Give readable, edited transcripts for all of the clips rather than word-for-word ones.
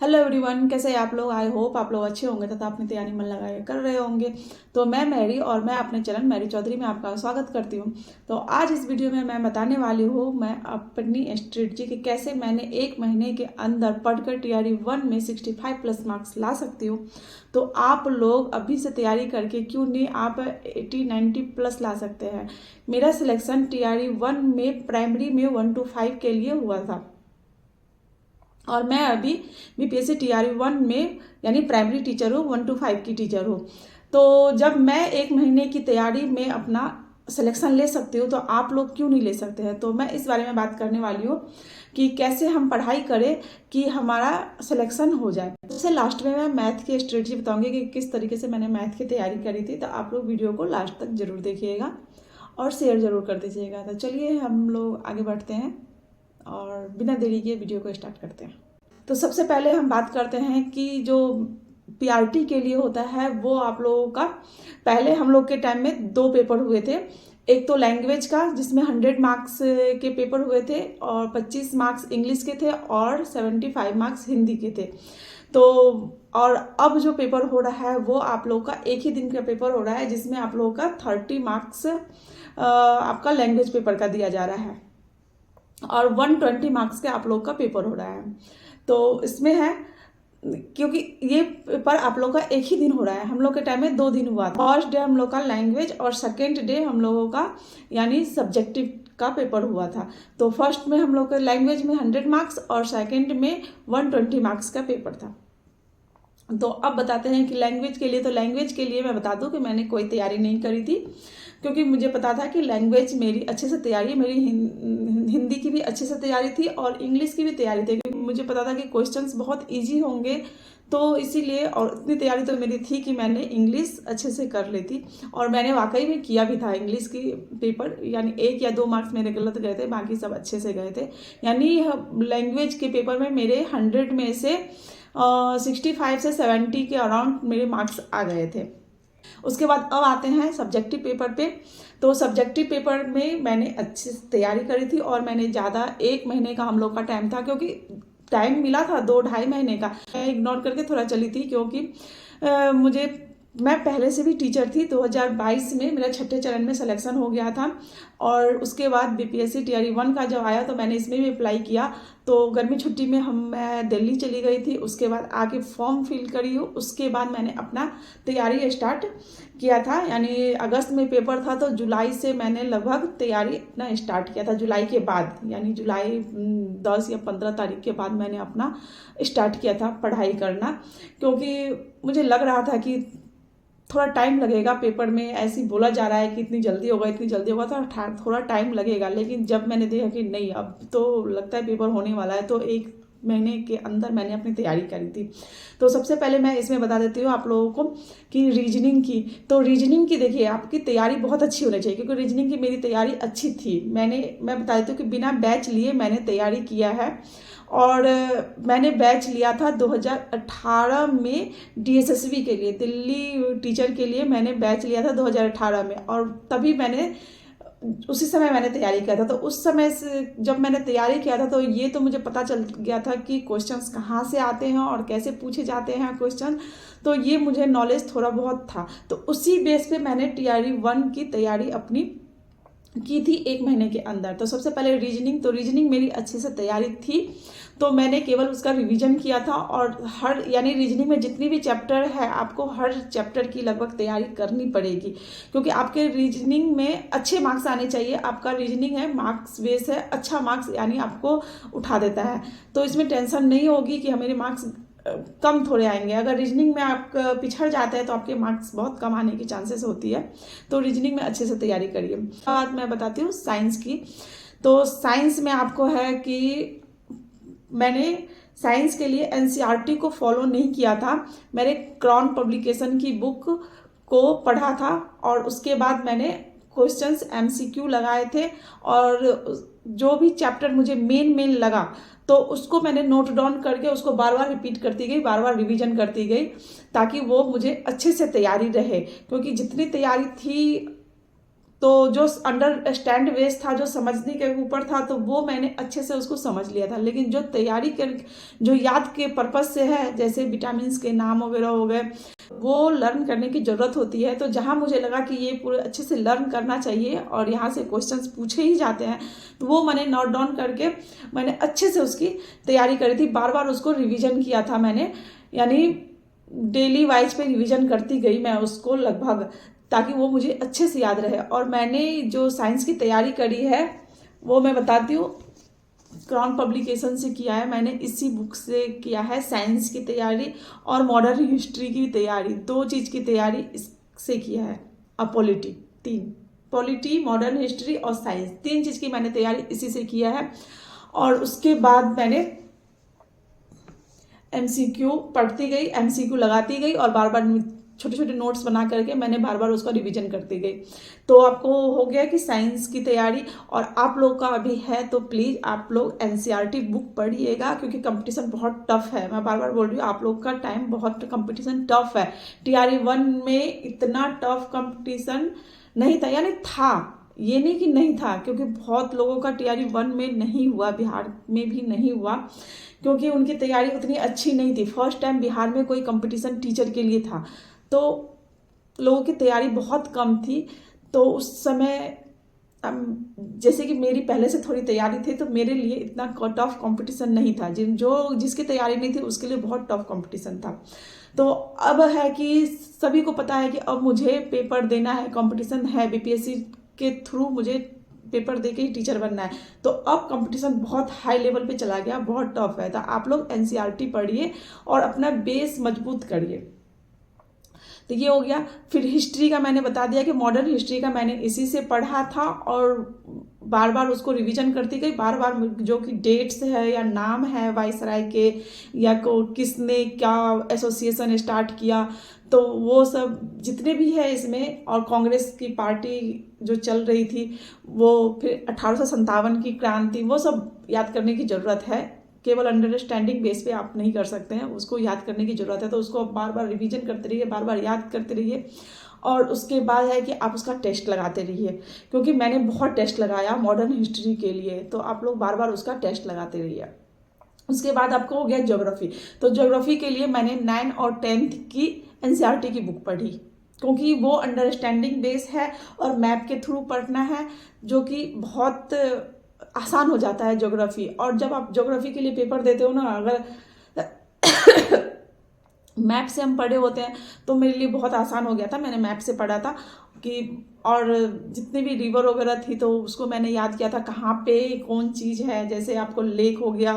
Hello everyone, कैसे हैं आप लोग। आई होप आप लोग अच्छे होंगे तथा अपनी तैयारी मन लगाए कर रहे होंगे। तो मैं मैरी और मैं अपने चैनल मैरी चौधरी में आपका स्वागत करती हूँ। तो आज इस वीडियो में मैं बताने वाली हूँ मैं अपनी स्ट्रेटजी कि कैसे मैंने एक महीने के अंदर पढ़कर TRE 1 में 65+ मार्क्स ला सकती हूँ। तो आप लोग अभी से तैयारी करके क्यों नहीं आप 80-90+ ला सकते हैं। मेरा सिलेक्शन TRE 1 में प्राइमरी में 1 to 5 के लिए हुआ था और मैं अभी BPSC TRE 1 में यानी प्राइमरी टीचर हूँ, 1 to 5 की टीचर हूँ। तो जब मैं एक महीने की तैयारी में अपना सिलेक्शन ले सकती हूँ तो आप लोग क्यों नहीं ले सकते हैं। तो मैं इस बारे में बात करने वाली हूँ कि कैसे हम पढ़ाई करें कि हमारा सिलेक्शन हो जाए। सबसे लास्ट में मैं मैथ की स्ट्रेटजी बताऊंगी कि किस तरीके से मैंने मैथ की तैयारी करी थी। तो आप लोग वीडियो को लास्ट तक जरूर देखिएगा और शेयर जरूर कर दीजिएगा। तो चलिए हम लोग आगे बढ़ते हैं और बिना देरी के वीडियो को स्टार्ट करते हैं। तो सबसे पहले हम बात करते हैं कि जो PRT के लिए होता है वो आप लोगों का पहले हम लोग के टाइम में 2 पेपर हुए थे। एक तो लैंग्वेज का जिसमें 100 मार्क्स के पेपर हुए थे और 25 मार्क्स इंग्लिश के थे और 75 मार्क्स हिंदी के थे। तो और अब जो पेपर हो रहा है वो आप लोगों का एक ही दिन का पेपर हो रहा है जिसमें आप लोगों का 30 मार्क्स आपका लैंग्वेज पेपर का दिया जा रहा है और 120 मार्क्स के आप लोग का पेपर हो रहा है। तो इसमें है क्योंकि ये पेपर आप लोग का एक ही दिन हो रहा है, हम लोग के टाइम में 2 दिन हुआ था। फर्स्ट डे हम लोग का लैंग्वेज और सेकेंड डे हम लोगों का यानी सब्जेक्टिव का पेपर हुआ था। तो फर्स्ट में हम लोग का लैंग्वेज में 100 मार्क्स और सेकेंड में 120 मार्क्स का पेपर था। तो अब बताते हैं कि लैंग्वेज के लिए, तो लैंग्वेज के लिए मैं बता दूं कि मैंने कोई तैयारी नहीं करी थी क्योंकि मुझे पता था कि लैंग्वेज मेरी अच्छे से तैयारी, मेरी हिंदी की भी अच्छे से तैयारी थी और इंग्लिश की भी तैयारी थी क्योंकि मुझे पता था कि क्वेश्चंस बहुत इजी होंगे। तो इसीलिए और इतनी तैयारी तो मेरी थी कि मैंने इंग्लिश अच्छे से कर लेती और मैंने वाकई में किया भी था इंग्लिश की पेपर, यानी 1 या 2 मार्क्स मेरे गलत गए थे, बाकी सब अच्छे से गए थे। यानी लैंग्वेज के पेपर में मेरे 100 में से 65 से 70 के अराउंड मेरे मार्क्स आ गए थे। उसके बाद अब आते हैं सब्जेक्टिव पेपर पे। तो सब्जेक्टिव पेपर में मैंने अच्छे से तैयारी करी थी और मैंने ज़्यादा 1 महीने का हम लोग का टाइम था क्योंकि टाइम मिला था 2-2.5 महीने का, मैं इग्नोर करके थोड़ा चली थी क्योंकि मैं पहले से भी टीचर थी। 2022 में मेरा 6ठे चरण में सिलेक्शन हो गया था और उसके बाद BPSC TRE 1 का जब आया तो मैंने इसमें भी अप्लाई किया। तो गर्मी छुट्टी में मैं दिल्ली चली गई थी, उसके बाद आके फॉर्म फिल करी हूँ, उसके बाद मैंने अपना तैयारी स्टार्ट किया था। यानी अगस्त में पेपर था तो जुलाई से मैंने लगभग तैयारी अपना स्टार्ट किया था। जुलाई के बाद यानी जुलाई 10 या 15 तारीख के बाद मैंने अपना स्टार्ट किया था पढ़ाई करना क्योंकि मुझे लग रहा था कि थोड़ा टाइम लगेगा पेपर में। ऐसे ही बोला जा रहा है कि इतनी जल्दी होगा इतनी जल्दी होगा, तो थोड़ा टाइम लगेगा। लेकिन जब मैंने देखा कि नहीं अब तो लगता है पेपर होने वाला है तो 1 महीने के अंदर मैंने अपनी तैयारी करी थी। तो सबसे पहले मैं इसमें बता देती हूँ आप लोगों को कि रीजनिंग की। तो रीजनिंग की देखिए आपकी तैयारी बहुत अच्छी होनी चाहिए क्योंकि रीजनिंग की मेरी तैयारी अच्छी थी। मैं बता देती हूँ कि बिना बैच लिए मैंने तैयारी किया है और मैंने बैच लिया था 2018 में DSSB के लिए, दिल्ली टीचर के लिए मैंने बैच लिया था 2018 में और तभी मैंने उसी समय मैंने तैयारी किया था। तो उस समय से जब मैंने तैयारी किया था तो ये तो मुझे पता चल गया था कि क्वेश्चंस कहाँ से आते हैं और कैसे पूछे जाते हैं क्वेश्चन। तो ये मुझे नॉलेज थोड़ा बहुत था। तो उसी बेस पे मैंने TRE 1 की तैयारी अपनी की थी 1 महीने के अंदर। तो सबसे पहले रीजनिंग, तो रीजनिंग मेरी अच्छे से तैयारी थी तो मैंने केवल उसका रिवीजन किया था और हर यानी रीजनिंग में जितनी भी चैप्टर है आपको हर चैप्टर की लगभग तैयारी करनी पड़ेगी क्योंकि आपके रीजनिंग में अच्छे मार्क्स आने चाहिए। आपका रीजनिंग है मार्क्स बेस है, अच्छा मार्क्स यानी आपको उठा देता है। तो इसमें टेंशन नहीं होगी कि मेरे मार्क्स कम थोड़े आएंगे। अगर रीजनिंग में आप पिछड़ जाते हैं तो आपके मार्क्स बहुत कम आने की चांसेस होती है। तो रीजनिंग में अच्छे से तैयारी करिए। बाद मैं बताती हूँ साइंस की। तो साइंस में आपको है कि मैंने साइंस के लिए NCERT को फॉलो नहीं किया था। मैंने क्रॉन पब्लिकेशन की बुक को पढ़ा था और उसके बाद मैंने क्वेश्चंस MCQ लगाए थे और जो भी चैप्टर मुझे मेन लगा तो उसको मैंने नोट डाउन करके उसको बार बार रिपीट करती गई, बार बार रिवीजन करती गई ताकि वो मुझे अच्छे से तैयारी रहे क्योंकि जितनी तैयारी थी तो जो अंडरस्टैंड बेस था, जो समझने के ऊपर था, तो वो मैंने अच्छे से उसको समझ लिया था। लेकिन जो तैयारी कर, जो याद के पर्पज़ से है, जैसे विटामिन्स के नाम वगैरह हो गए, वो लर्न करने की ज़रूरत होती है। तो जहाँ मुझे लगा कि ये पूरे अच्छे से लर्न करना चाहिए और यहाँ से क्वेश्चंस पूछे ही जाते हैं, तो वो मैंने नोट डाउन करके मैंने अच्छे से उसकी तैयारी करी थी। बार बार उसको रिवीजन किया था मैंने, यानी डेली वाइज पे रिवीजन करती गई मैं उसको लगभग, ताकि वो मुझे अच्छे से याद रहे। और मैंने जो साइंस की तैयारी करी है वो मैं बताती हूँ, क्राउन पब्लिकेशन से किया है मैंने, इसी बुक से किया है साइंस की तैयारी और मॉडर्न हिस्ट्री की तैयारी। 2 चीज़ की तैयारी इससे किया है। पॉलिटी, 3 पॉलिटी, मॉडर्न हिस्ट्री और साइंस, 3 चीज़ की मैंने तैयारी इसी से किया है। और उसके बाद मैंने MCQ पढ़ती गई, MCQ लगाती गई और बार बार छोटे छोटे नोट्स बना करके मैंने बार बार उसका रिवीजन करती गई। तो आपको हो गया कि साइंस की तैयारी। और आप लोग का अभी है तो प्लीज़ आप लोग NCERT बुक पढ़िएगा, क्योंकि कंपटीशन बहुत टफ है। मैं बार बार बोल रही हूँ, आप लोग का टाइम बहुत कंपटीशन टफ है। TRE 1 में इतना टफ कंपटीशन नहीं था, यानी था, ये नहीं कि नहीं था, क्योंकि बहुत लोगों का TRE 1 में नहीं हुआ, बिहार में भी नहीं हुआ, क्योंकि उनकी तैयारी उतनी अच्छी नहीं थी। फर्स्ट टाइम बिहार में कोई कंपटीशन टीचर के लिए था, तो लोगों की तैयारी बहुत कम थी। तो उस समय जैसे कि मेरी पहले से थोड़ी तैयारी थी, तो मेरे लिए इतना टफ कंपटीशन नहीं था। जिसकी तैयारी नहीं थी उसके लिए बहुत टफ कंपटीशन था। तो अब है कि सभी को पता है कि अब मुझे पेपर देना है, कंपटीशन है, BPSC के थ्रू मुझे पेपर दे के ही टीचर बनना है। तो अब कंपटीशन बहुत हाई लेवल पे चला गया, बहुत टफ है। तो आप लोग NCERT पढ़िए और अपना बेस मजबूत करिए। तो ये हो गया। फिर हिस्ट्री का मैंने बता दिया कि मॉडर्न हिस्ट्री का मैंने इसी से पढ़ा था और बार बार उसको रिवीजन करती गई। बार बार जो कि डेट्स है या नाम है वाइसराय के, या किसने क्या एसोसिएशन स्टार्ट किया, तो वो सब जितने भी है इसमें। और कांग्रेस की पार्टी जो चल रही थी, वो फिर 1857 की क्रांति, वो सब याद करने की ज़रूरत है। केवल अंडरस्टैंडिंग बेस पे आप नहीं कर सकते हैं, उसको याद करने की ज़रूरत है। तो उसको बार बार रिवीजन करते रहिए, बार बार याद करते रहिए। और उसके बाद है कि आप उसका टेस्ट लगाते रहिए, क्योंकि मैंने बहुत टेस्ट लगाया मॉडर्न हिस्ट्री के लिए, तो आप लोग बार बार उसका टेस्ट लगाते रहिए। उसके बाद आपको हो गया ज्योग्राफी। तो ज्योग्राफी के लिए मैंने 9 और 10th की NCERT की बुक पढ़ी, क्योंकि वो अंडरस्टैंडिंग बेस है और मैप के थ्रू पढ़ना है, जो कि बहुत आसान हो जाता है ज्योग्राफी। और जब आप ज्योग्राफी के लिए पेपर देते हो ना, अगर मैप से हम पढ़े होते हैं, तो मेरे लिए बहुत आसान हो गया था। मैंने मैप से पढ़ा था कि, और जितनी भी रिवर वगैरह थी तो उसको मैंने याद किया था कहाँ पे कौन चीज़ है। जैसे आपको लेक हो गया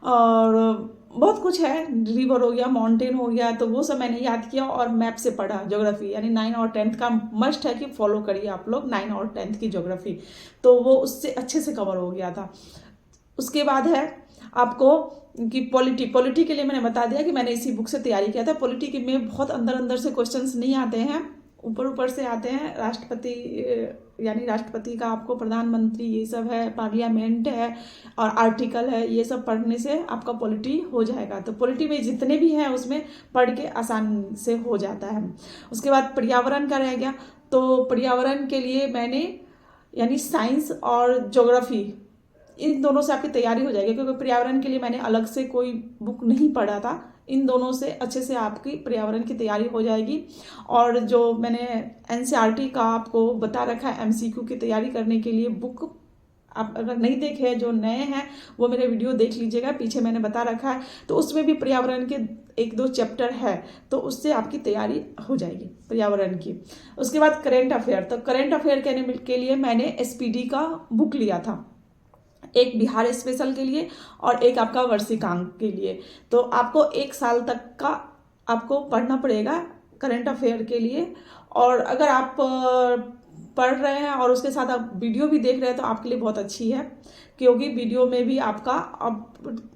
और बहुत कुछ है, रिवर हो गया, माउंटेन हो गया, तो वो सब मैंने याद किया और मैप से पढ़ा ज्योग्राफी। यानी 9 और 10th का मस्ट है कि फॉलो करिए आप लोग 9 और 10th की ज्योग्राफी, तो वो उससे अच्छे से कवर हो गया था। उसके बाद है आपको कि पॉलिटी के लिए मैंने बता दिया कि मैंने इसी बुक से तैयारी किया था। पॉलिटी में बहुत अंदर से क्वेश्चंस नहीं आते हैं, ऊपर से आते हैं। राष्ट्रपति, यानी राष्ट्रपति का आपको प्रधानमंत्री, ये सब है, पार्लियामेंट है और आर्टिकल है, ये सब पढ़ने से आपका पॉलिटी हो जाएगा। तो पॉलिटी में जितने भी हैं उसमें पढ़ के आसान से हो जाता है। उसके बाद पर्यावरण का रह गया। तो पर्यावरण के लिए मैंने, यानी साइंस और ज्योग्राफी, इन दोनों से आपकी तैयारी हो जाएगी, क्योंकि पर्यावरण के लिए मैंने अलग से कोई बुक नहीं पढ़ा था। इन दोनों से अच्छे से आपकी पर्यावरण की तैयारी हो जाएगी। और जो मैंने NCERT का आपको बता रखा है MCQ की तैयारी करने के लिए बुक, आप अगर नहीं देखे हैं, जो नए हैं वो मेरे वीडियो देख लीजिएगा, पीछे मैंने बता रखा है। तो उसमें भी पर्यावरण के 1-2 चैप्टर है, तो उससे आपकी तैयारी हो जाएगी पर्यावरण की। उसके बाद करेंट अफेयर। तो करेंट अफेयर के लिए मैंने SPD का बुक लिया था, एक बिहार स्पेशल के लिए और एक आपका वार्षिकांक के लिए। तो आपको 1 साल तक का आपको पढ़ना पड़ेगा करंट अफेयर के लिए। और अगर आप पढ़ रहे हैं और उसके साथ आप वीडियो भी देख रहे हैं तो आपके लिए बहुत अच्छी है, क्योंकि वीडियो में भी आपका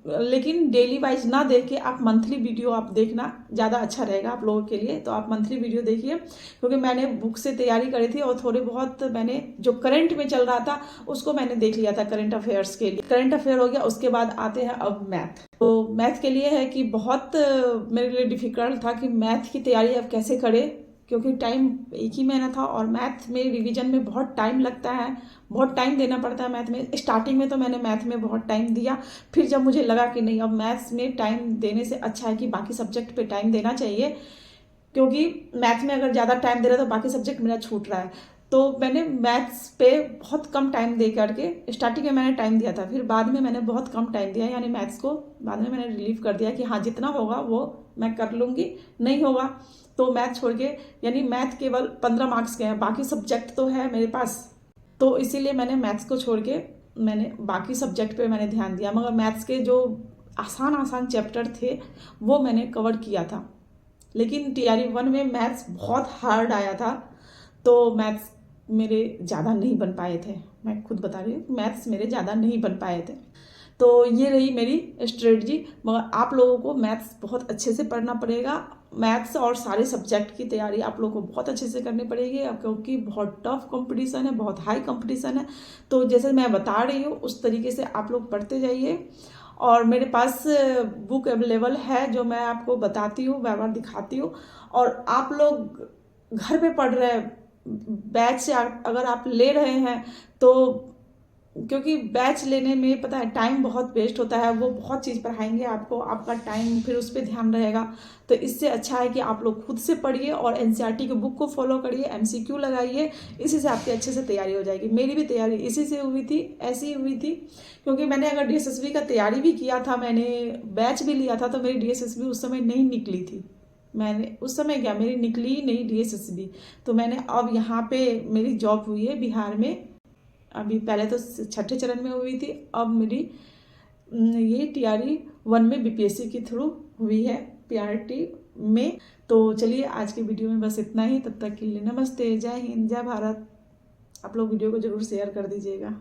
लेकिन डेली वाइज ना देख के आप मंथली वीडियो आप देखना ज़्यादा अच्छा रहेगा आप लोगों के लिए। तो आप मंथली वीडियो देखिए, क्योंकि मैंने बुक से तैयारी करी थी और थोड़े बहुत मैंने जो करंट में चल रहा था उसको मैंने देख लिया था करंट अफेयर्स के लिए। करंट अफेयर हो गया। उसके बाद आते हैं अब मैथ। तो मैथ के लिए है कि बहुत मेरे लिए डिफिकल्ट था कि मैथ की तैयारी अब कैसे करें, क्योंकि टाइम एक ही महीना था और मैथ में रिवीजन में बहुत टाइम लगता है, बहुत टाइम देना पड़ता है मैथ में। स्टार्टिंग में तो मैंने मैथ में बहुत टाइम दिया, फिर जब मुझे लगा कि नहीं, अब मैथ्स में टाइम देने से अच्छा है कि बाकी सब्जेक्ट पे टाइम देना चाहिए, क्योंकि मैथ में अगर ज़्यादा टाइम दे रहा है तो बाकी सब्जेक्ट मेरा छूट रहा है। तो मैंने मैथ्स पे बहुत कम टाइम दे करके स्टार्टिंग में मैंने टाइम दिया था, फिर बाद में मैंने बहुत कम टाइम दिया, यानी मैथ्स को बाद में मैंने रिलीव कर दिया कि हाँ जितना होगा वो मैं कर लूँगी, नहीं होगा तो मैथ छोड़ के, यानी मैथ केवल 15 मार्क्स के हैं, बाकी सब्जेक्ट तो है मेरे पास, तो इसीलिए मैंने मैथ्स को छोड़ के मैंने बाकी सब्जेक्ट पे मैंने ध्यान दिया। मगर मैथ्स के जो आसान आसान चैप्टर थे वो मैंने कवर किया था, लेकिन TRE 1 में मैथ्स बहुत हार्ड आया था, तो मैथ्स मेरे ज़्यादा नहीं बन पाए थे। मैं खुद बता रही हूँ, मैथ्स मेरे ज़्यादा नहीं बन पाए थे। तो ये रही मेरी स्ट्रेटजी। मगर आप लोगों को मैथ्स बहुत अच्छे से पढ़ना पड़ेगा। मैथ्स और सारे सब्जेक्ट की तैयारी आप लोगों को बहुत अच्छे से करनी पड़ेगी, क्योंकि बहुत टफ कंपटीशन है, बहुत हाई कंपटीशन है। तो जैसे मैं बता रही हूँ उस तरीके से आप लोग पढ़ते जाइए। और मेरे पास बुक अवेलेबल है जो मैं आपको बताती हूँ, बार बार दिखाती हूँ। और आप लोग घर पे पढ़ रहे हैं, बैच से अगर आप ले रहे हैं तो, क्योंकि बैच लेने में पता है टाइम बहुत वेस्ट होता है, वो बहुत चीज़ पढ़ाएंगे आपको, आपका टाइम फिर उस पर ध्यान रहेगा। तो इससे अच्छा है कि आप लोग खुद से पढ़िए और NCERT की बुक को फॉलो करिए, MCQ लगाइए, इसी से आपकी अच्छे से तैयारी हो जाएगी। मेरी भी तैयारी इसी से हुई थी, ऐसी हुई थी, क्योंकि मैंने अगर DSSB का तैयारी भी किया था, मैंने बैच भी लिया था, तो मेरी DSSB उस समय नहीं निकली थी। मैंने उस समय क्या, मेरी निकली ही नहीं DSSB। तो मैंने अब यहाँ पे मेरी जॉब हुई है बिहार में, अभी पहले तो छठे चरण में हुई थी, अब मेरी ये TRE 1 में BPSC के थ्रू हुई है, PRT में। तो चलिए आज की वीडियो में बस इतना ही, तब तक के लिए नमस्ते, जय हिंद, जय भारत। आप लोग वीडियो को जरूर शेयर कर दीजिएगा।